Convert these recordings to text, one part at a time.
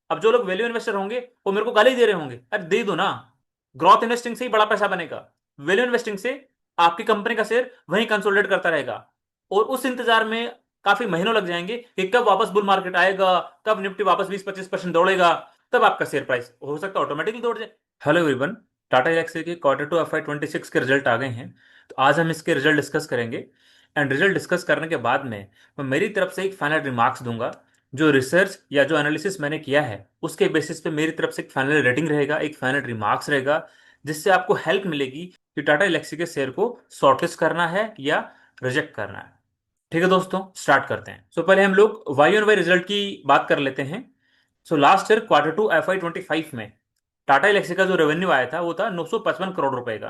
अब जो लोग वैल्यू इन्वेस्टर होंगे वो मेरे को गाली दे रहे होंगे, अरे दे दो ना, ग्रोथ इन्वेस्टिंग से ही बड़ा पैसा बनेगा। वैल्यू इन्वेस्टिंग से आपकी कंपनी का शेयर वहीं कंसोलिडेट करता रहेगा, और उस इंतजार में काफी महीनों लग जाएंगे कि कब वापस बुल मार्केट आएगा, कब निफ्टी वापस 20-25% दौड़ेगा, तब आपका शेयर प्राइस हो सकता है ऑटोमेटिकली दौड़ जाए। हेलो एवरीवन, टाटा एल्क्सी के Q2 FY26 के रिजल्ट आ गए हैं। तो आज हम इसके रिजल्ट डिस्कस करेंगे। एंड रिजल्ट डिस्कस करने के बाद में मैं मेरी तरफ से एक फाइनल रिमार्क्स दूंगा। जो रिसर्च या जो एनालिसिस मैंने किया है उसके बेसिस पे मेरी तरफ से एक फाइनल रेटिंग रहेगा, एक फाइनल रिमार्क्स रहेगा, जिससे आपको हेल्प मिलेगी कि टाटा एल्क्सी के शेयर को शॉर्टलिस्ट करना है या रिजेक्ट करना है। ठीक है दोस्तों, स्टार्ट करते हैं। पहले हम लोग वाई ऑन वाई रिजल्ट की बात कर लेते हैं। लास्ट ईयर Q2 FY25 में टाटा एल्क्सी का जो रेवेन्यू आया था वो था 955 करोड़ रुपए का।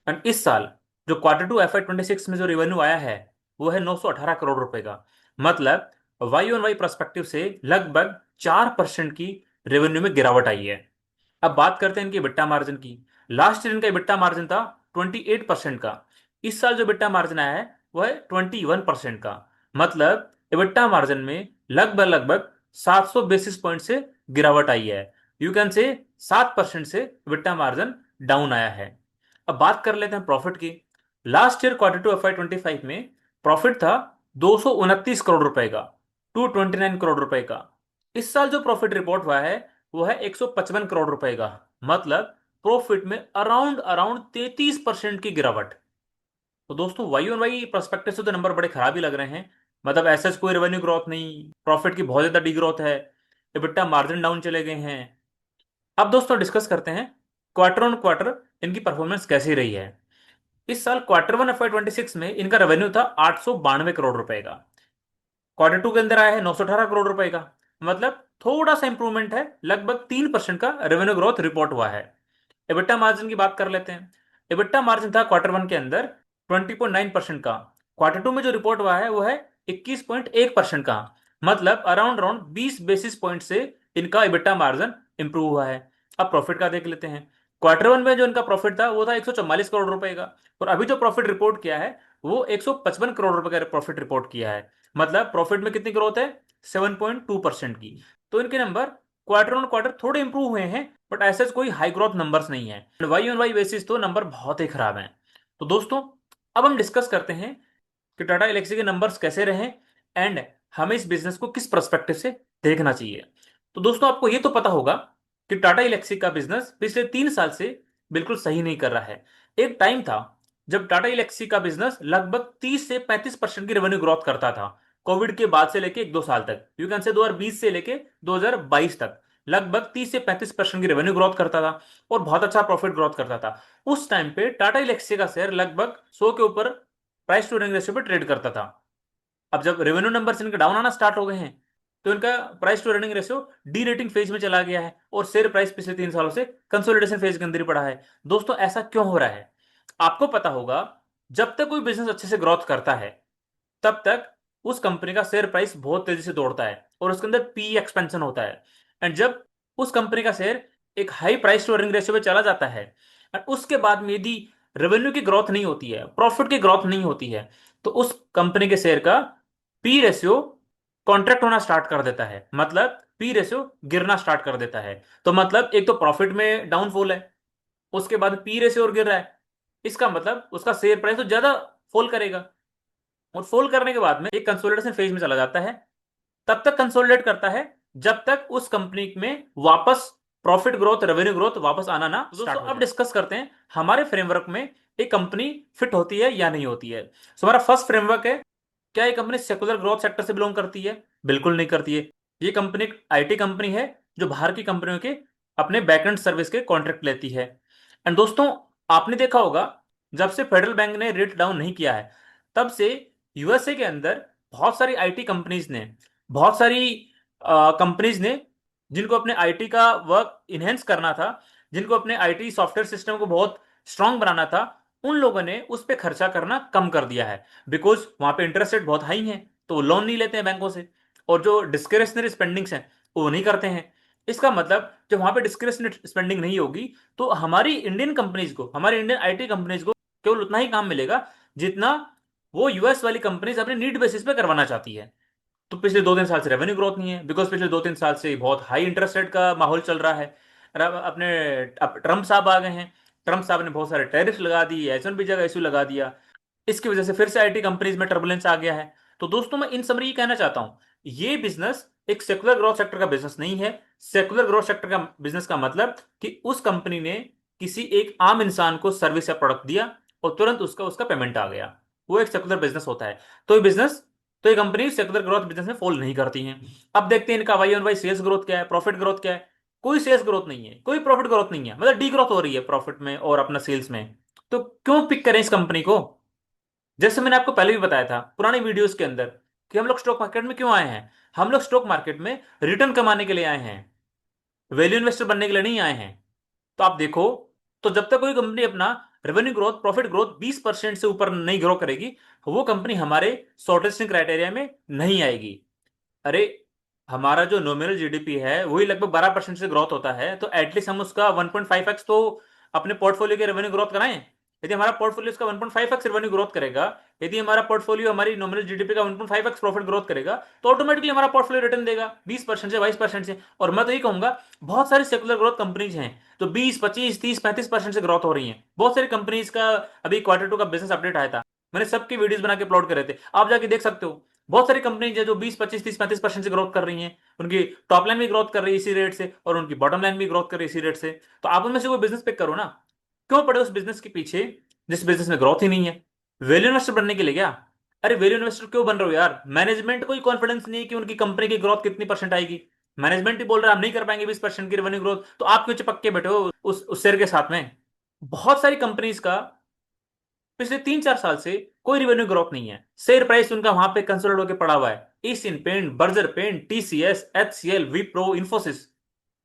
एंड इस साल जो Q2 FY26 में जो रेवेन्यू आया है वो है 918 करोड़ रुपए का। मतलब वाई ऑन वाई परस्पेक्टिव से लगभग 4% की रेवेन्यू में गिरावट आई है। अब बात करते हैं इनकी बिट्टा मार्जिन की। लास्ट ईयर इनका बिट्टा मार्जिन था 28% का। इस साल जो बिट्टा मार्जिन आया है वो है 21% का। मतलब बिट्टा मार्जिन में लगभग लगभग 700 बेसिस पॉइंट से गिरावट आई है। यू कैन से 7% से बिट्टा मार्जिन डाउन आया है। अब बात कर लेते हैं प्रॉफिट की। लास्ट ईयर Q2 FY25 में प्रॉफिट था 229 करोड़ रुपए का, 229 करोड़ रुपए का। इस साल जो प्रॉफिट रिपोर्ट हुआ है वो है 155 करोड़ रुपए का। मतलब प्रॉफिट में अराउंड अराउंड 33% की गिरावट। तो दोस्तों वाई ऑन वाई परस्पेक्टिव से तो नंबर बड़े खराब ही लग रहे हैं। मतलब ऐसा कोई रेवेन्यू ग्रोथ नहीं, प्रॉफिट की बहुत ज्यादा डी ग्रोथ है, EBITDA मार्जिन डाउन चले गए हैं। अब दोस्तों डिस्कस करते हैं क्वार्टर ऑन क्वार्टर इनकी परफॉर्मेंस कैसी रही है। इस साल Q1 FY26 में इनका रेवेन्यू था 892 करोड़ रुपए का। Q2 के अंदर आया है 918 करोड़ रुपए का। मतलब थोड़ा सा इंप्रूवमेंट है, लगभग 3% का रेवेन्यू ग्रोथ रिपोर्ट हुआ है। EBITDA मार्जिन की बात कर लेते हैं। EBITDA मार्जिन था Q1 के अंदर 20.9% का। Q2 में जो रिपोर्ट हुआ है वो है 21.1% का। मतलब अराउंड अराउंड 20 बेसिस पॉइंट से इनका EBITDA मार्जिन इंप्रूव हुआ है। अब प्रॉफिट का देख लेते हैं। Q1 में जो इनका प्रॉफिट था वो था 144 करोड़ रुपए का, और अभी जो प्रॉफिट रिपोर्ट किया है वो 155 करोड़ रुपए का प्रॉफिट रिपोर्ट किया है। मतलब प्रॉफिट में कितनी ग्रोथ है, 7.2% की। तो इनके नंबर क्वार्टर ऑन क्वार्टर थोड़े इंप्रूव हुए हैं, बट ऐसे कोई हाई ग्रोथ नंबर्स नहीं है। वाई ऑन वाई बेसिस तो नंबर बहुत ही खराब हैं। तो दोस्तों अब हम डिस्कस करते हैं कि टाटा एल्क्सी के नंबर्स कैसे रहे एंड हमें इस बिजनेस को किस पर्सपेक्टिव से देखना चाहिए। तो दोस्तों आपको ये तो पता होगा कि टाटा एल्क्सी का बिजनेस पिछले 3 साल से बिल्कुल सही नहीं कर रहा है। एक टाइम था जब टाटा एल्क्सी का बिजनेस लगभग 30 से 35% की रेवेन्यू ग्रोथ करता था। कोविड के बाद से लेके 1-2 साल तक, यू कैन से 2020 से लेके 2022 तक लगभग 30 से 35% की रेवेन्यू ग्रोथ करता था और बहुत अच्छा प्रॉफिट ग्रोथ करता था। उस टाइम पे टाटा एल्क्सी का शेयर लगभग 100 के ऊपर प्राइस टू अर्निंग रेशियो पे ट्रेड करता था। अब जब रेवेन्यू नंबर्स इनके डाउन आना स्टार्ट हो गए हैं तो इनका price to earning ratio derating phase में चला गया है और शेयर प्राइस पिछले 3 सालों से कंसोलिडेशन फेज के अंदर ही पड़ा है। दोस्तों ऐसा क्यों हो रहा है? आपको पता होगा, जब तक कोई बिजनेस अच्छे से ग्रोथ करता है तब तक उस कंपनी का शेयर प्राइस बहुत तेजी से दौड़ता है और उसके अंदर पी एक्सपेंशन होता है। एंड जब उस कंपनी का शेयर एक high price to earning ratio पे चला जाता है और उसके बाद में यदि रेवेन्यू की ग्रोथ नहीं होती है, प्रॉफिट की ग्रोथ नहीं होती है, तो उस कंपनी के शेयर का पी रेशियो कॉन्ट्रैक्ट होना स्टार्ट कर देता है। मतलब पी रेशियो गिरना स्टार्ट कर देता है। तो मतलब एक तो प्रॉफिट में डाउनफॉल है, उसके बाद पी रेशियो और गिर रहा है, इसका मतलब उसका शेयर प्राइस तो ज्यादा फॉल करेगा। और फॉल करने के बाद में एक कंसोलिडेशन फेज में चला जाता है। तब तक कंसोलिडेट करता है जब तक उस कंपनी में वापस प्रॉफिट ग्रोथ, रेवेन्यू ग्रोथ वापस आना ना स्टार्ट हो जाए। अब डिस्कस करते हैं हमारे फ्रेमवर्क में एक कंपनी फिट होती है या नहीं होती है। हमारा फर्स्ट फ्रेमवर्क है, क्या ये कंपनी सेकुलर ग्रोथ सेक्टर से बिलोंग करती है? बिल्कुल नहीं करती है। ये कंपनी एक आईटी कंपनी है जो बाहर की कंपनियों के अपने बैकएंड सर्विस के कॉन्ट्रैक्ट लेती है। एंड दोस्तों आपने देखा होगा, जब से फेडरल बैंक ने रेट डाउन नहीं किया है तब से यूएसए के अंदर बहुत सारी आईटी कंपनीज ने, बहुत सारी कंपनीज ने जिनको अपने आईटी का वर्क इनहेंस करना था, जिनको अपने आईटी सॉफ्टवेयर सिस्टम को बहुत स्ट्रांग बनाना था, उन लोगों ने उस पर खर्चा करना कम कर दिया है। बिकॉज वहां पे इंटरेस्ट रेट बहुत हाई है तो वो लोन नहीं लेते हैं बैंकों से, और जो डिस्क्रिशनरी स्पेंडिंग्स हैं वो नहीं करते हैं। इसका मतलब जब वहां पे डिस्क्रिशनरी स्पेंडिंग नहीं होगी तो हमारी इंडियन कंपनीज को, हमारी इंडियन आईटी कंपनीज को केवल उतना ही काम मिलेगा जितना वो यूएस वाली कंपनीज अपने नीड बेसिस पे करवाना चाहती है। तो पिछले 2-3 साल से रेवेन्यू ग्रोथ नहीं है, बिकॉज पिछले 2-3 साल से बहुत हाई इंटरेस्ट रेट का माहौल चल रहा है। अपने ट्रम्प साहब आ गए हैं। ट्रम्प साहब ने बहुत सारे टैरिफ लगा दिए, एच वन बी जगह इशू लगा दिया। इसकी वजह से फिर से आईटी कंपनीज में टर्बुलेंस आ गया है। तो दोस्तों मैं इन समरी ये कहना चाहता हूं, ये बिजनेस एक सेकुलर ग्रोथ सेक्टर का बिजनेस नहीं है। सेकुलर ग्रोथ सेक्टर का बिजनेस का मतलब कि उस कंपनी ने किसी एक आम इंसान को सर्विस या प्रोडक्ट दिया और तुरंत उसका उसका पेमेंट आ गया, वो एक सेकुलर बिजनेस होता है। तो ये बिजनेस, तो ये कंपनी सेकुलर ग्रोथ बिजनेस में फॉल नहीं करती है। अब देखते हैं इनका Y on Y sales growth क्या है, प्रॉफिट ग्रोथ क्या है। कोई सेल्स ग्रोथ नहीं है, कोई प्रॉफिट ग्रोथ नहीं है, मतलब डी ग्रोथ हो रही है प्रॉफिट में और अपना सेल्स में। तो क्यों पिक करें इस कंपनी को? जैसे मैंने आपको पहले भी बताया था पुरानी वीडियोस के अंदर कि हम लोग स्टॉक मार्केट में क्यों आए हैं। हम लोग स्टॉक मार्केट में रिटर्न कमाने के लिए आए हैं, वैल्यू इन्वेस्टर बनने के लिए नहीं आए हैं। तो आप देखो, तो जब तक कोई कंपनी अपना रेवेन्यू ग्रोथ, प्रॉफिट ग्रोथ 20% से ऊपर नहीं ग्रो करेगी, वो कंपनी हमारे शॉर्ट लिस्टिंग क्राइटेरिया में नहीं आएगी। अरे, हमारा जो नॉमिनल जीडीपी है वही लगभग 12% से ग्रोथ होता है, तो एटलीस्ट हम उसका 1.5x तो अपने पोर्टफोलियो के रेवेन्यू ग्रोथ कराएं। यदि हमारा पोर्टफोलियो उसका 1.5x रेवेन्यू ग्रोथ करेगा, यदि हमारा पोर्टफोलियो हमारी नॉमिनल जीडीपी का 1.5x प्रॉफिट ग्रोथ करेगा, तो ऑटोमेटिकली हमारा पोर्टफोलियो रिटर्न देगा 20% से 22% से। और मैं तो ये कहूंगा, बहुत सारी सेकुलर ग्रोथ कंपनीज हैं जो 20, 25, 30, 35% से ग्रोथ हो रही हैं। बहुत सारी कंपनीज का अभी Q2 का बिजनेस अपडेट आया था, मैंने सबकी वीडियोस बना के अपलोड करे थे, आप जाके देख सकते हो। बहुत सारी कंपनीज है जो 20, 25, 30, 35% से ग्रोथ कर रही हैं। उनकी टॉप लाइन भी ग्रोथ कर रही है इसी रेट से, और उनकी बॉटम लाइन भी ग्रोथ कर रही है इसी रेट से। तो आप उनमें से कोई बिजनेस पिक करो ना। क्यों पड़े उस बिजनेस के पीछे जिस बिजनेस में ग्रोथ ही नहीं है? वैल्यू इन्वेस्टर बनने के लिए क्या? अरे वैल्यू इन्वेस्टर क्यों बन रहे हो यार? मैनेजमेंट को ही कॉन्फिडेंस नहीं है कि उनकी कंपनी की ग्रोथ कितनी परसेंट आएगी। मैनेजमेंट ही बोल रहा है हम नहीं कर पाएंगे 20% की रेवेन्यू ग्रोथ, तो आप क्यों चिपक के बैठे हो उस शेयर के साथ में? बहुत सारी कंपनीज का पिछले 3-4 साल से कोई रेवेन्यू ग्रोथ नहीं है, शेयर प्राइस उनका वहां पे कंसोलिडेट होकर पड़ा हुआ है। Asian paint, Berger paint, TCS, HCL, Wipro, Infosys,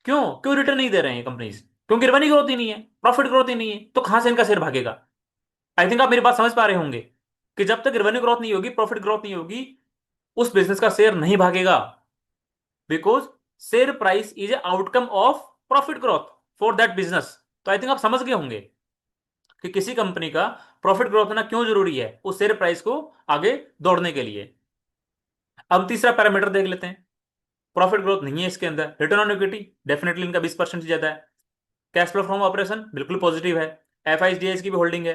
क्यों क्यों रिटर्न नहीं दे रहे हैं कंपनीज? क्योंकि रेवेन्यू ग्रोथ ही नहीं है, प्रॉफिट ग्रोथ ही नहीं है, तो कहां से इनका शेयर भागेगा? आई थिंक आप मेरी बात समझ पा रहे होंगे कि जब तक रेवेन्यू ग्रोथ नहीं होगी, प्रॉफिट ग्रोथ नहीं होगी, उस बिजनेस का शेयर नहीं भागेगा। Because share price is a outcome of profit growth for that business. तो आई थिंक आप समझ गए होंगे कि किसी कंपनी का प्रॉफिट ग्रोथ होना क्यों जरूरी है उस शेयर प्राइस को आगे दौड़ने के लिए। अब तीसरा पैरामीटर देख लेते हैं। प्रॉफिट ग्रोथ नहीं है इसके अंदर, रिटर्न ऑन इक्विटी डेफिनेटली इनका 20% से ज्यादा है। कैश फ्लो फ्रॉम ऑपरेशन बिल्कुल पॉजिटिव है। एफ की भी होल्डिंग है।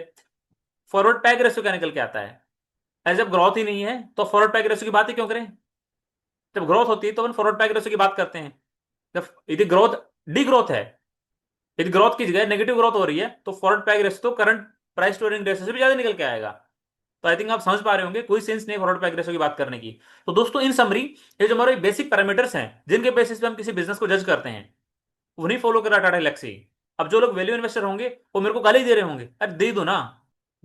फॉरवर्ड पैक रेशियो क्या निकल के आता है? जब ग्रोथ ही नहीं है तो फॉरवर्ड पैक रेशियो की बात ही क्यों करें? जब ग्रोथ होती है तो अपन फॉरवर्ड पैक रेशियो की बात करते हैं। जब यदि ग्रोथ डी ग्रोथ है, यदि ग्रोथ की जगह नेगेटिव ग्रोथ हो रही है, तो फॉरवर्ड पैक रेशियो तो current price to earning ratio से भी ज्यादा निकल के आएगा। तो आई थिंक आप समझ पा रहे होंगे, कोई सेंस नहीं फॉरवर्ड पैक रेशियो की बात करने की। तो दोस्तों इन समरी, ये जो हमारे बेसिक पैरामीटर्स हैं जिनके बेसिस पे हम किसी बिजनेस को जज करते हैं, उन्हीं फॉलो करा टाटा एलेक्सी। अब जो लोग वैल्यू इन्वेस्टर होंगे वो मेरे को गाली दे रहे होंगे, अरे दे दो ना,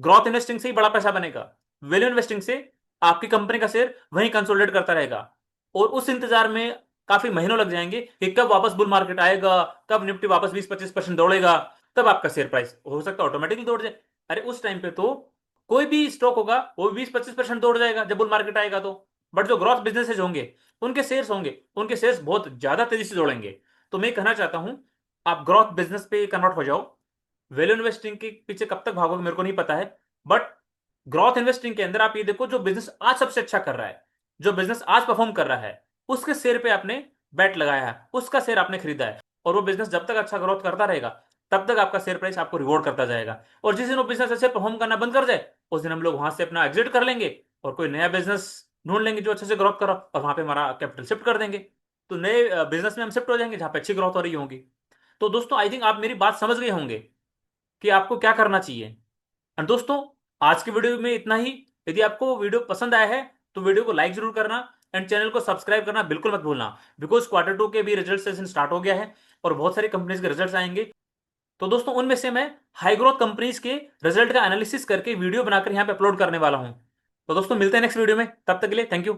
ग्रोथ इन्वेस्टिंग से ही बड़ा पैसा बनेगा। वैल्यू इन्वेस्टिंग से आपकी कंपनी का शेयर वहीं कंसोलिडेट करता रहेगा, और उस इंतजार में काफी महीनों लग जाएंगे कि कब वापस बुल मार्केट आएगा, कब निफ्टी वापस 20-25% दौड़ेगा, तब आपका शेयर प्राइस हो सकता है ऑटोमेटिकली दौड़ जाए। अरे उस टाइम पे तो कोई भी स्टॉक होगा वो 20-25% दौड़ जाएगा जब बुल मार्केट आएगा तो। बट जो ग्रोथ बिजनेसेस होंगे, उनके शेयर्स बहुत ज्यादा तेजी से दौड़ेंगे। तो मैं कहना चाहता हूं, आप ग्रोथ बिजनेस पे कन्वर्ट हो जाओ। वैल्यू इन्वेस्टिंग के पीछे कब तक भागोगे मेरे को नहीं पता है, बट ग्रोथ इन्वेस्टिंग के अंदर आप ये देखो, जो बिजनेस आज सबसे अच्छा कर रहा है, जो बिजनेस आज परफॉर्म कर रहा है, उसके शेयर पे आपने बैट लगाया है, उसका शेयर आपने खरीदा है, और वो बिजनेस जब तक अच्छा ग्रोथ करता रहेगा तब तक आपका शेयर प्राइस आपको रिवॉर्ड करता जाएगा। और जिस दिन वो बिजनेस अच्छे परफॉर्म करना बंद कर जाए, उस दिन हम लोग वहां से अपना एग्जिट कर लेंगे और कोई नया बिजनेस ढूंढ लेंगे जो अच्छे से ग्रोथ करो, और वहां पे हमारा कैपिटल शिफ्ट कर देंगे। तो नए बिजनेस में हम शिफ्ट हो जाएंगे जहां पे अच्छी ग्रोथ हो रही होगी। तो दोस्तों आई थिंक आप मेरी बात समझ गए होंगे कि आपको क्या करना चाहिए। एंड दोस्तों, आज की वीडियो में इतना ही। यदि आपको वीडियो पसंद आया है तो वीडियो को लाइक जरूर करना, एंड चैनल को सब्सक्राइब करना बिल्कुल मत भूलना, बिकॉज Q2 के भी रिजल्ट सेशन स्टार्ट हो गया है और बहुत सारी कंपनीज के रिजल्ट्स आएंगे। तो दोस्तों उनमें से मैं हाई ग्रोथ कंपनीज के रिजल्ट का एनालिसिस करके वीडियो बनाकर यहाँ पे अपलोड करने वाला हूं। तो दोस्तों मिलते हैं नेक्स्ट वीडियो में, तब तक के लिए थैंक यू।